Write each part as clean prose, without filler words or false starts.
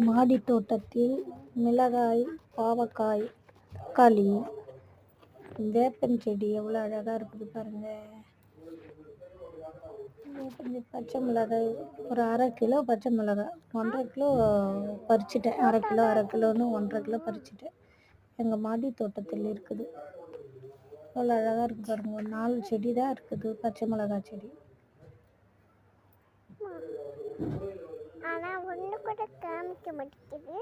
மாடி தோட்டத்தில் மிளகாய், பாவக்காய், தக்காளி, வேப்பன் செடி எவ்வளோ அழகாக இருக்குது பாருங்க. பச்சை மிளகாய் ஒரு 1/2 கிலோ பச்சை மிளகாய், 1.5 கிலோ பறிச்சிட்டேன். 1/2 கிலோ 1/2 கிலோன்னு 1.5 கிலோ பறிச்சிட்டேன். எங்கள் மாடி தோட்டத்தில் இருக்குது. எவ்வளோ அழகாக இருக்குது பாருங்க. ஒரு 4 செடி தான் இருக்குது பச்சை மிளகாய் செடி. ஆனால் ஒன்று கூட காமிக்க மாட்டேங்குது.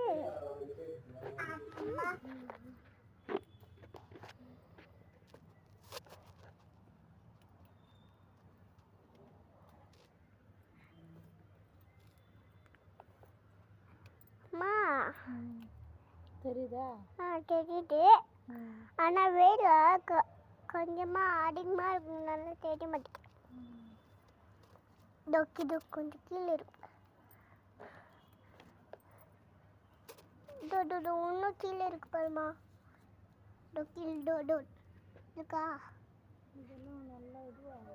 அம்மா தெரியுதா? தெரியுது. ஆனால் வேலை கொஞ்சமாக அதிகமாக இருக்குனால தெரிய மாட்டேங்குது. இது கொஞ்சம் கீழே இருக்கு. இன்னும் கீழே இருக்கு பாருமா. கீழே இருக்கா? இதெல்லாம் நல்லா இதுவாக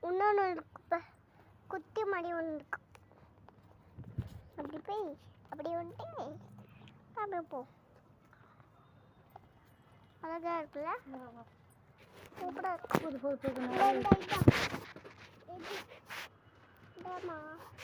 இன்னொன்று இருக்கு. குத்தி மடி ஒன்று இருக்கு. அப்படி போய் அப்படி வந்துட்டு அப்படி போ. அழகா இருக்குல்ல? சூப்பரா இருக்கு. புது புது இதாம்மா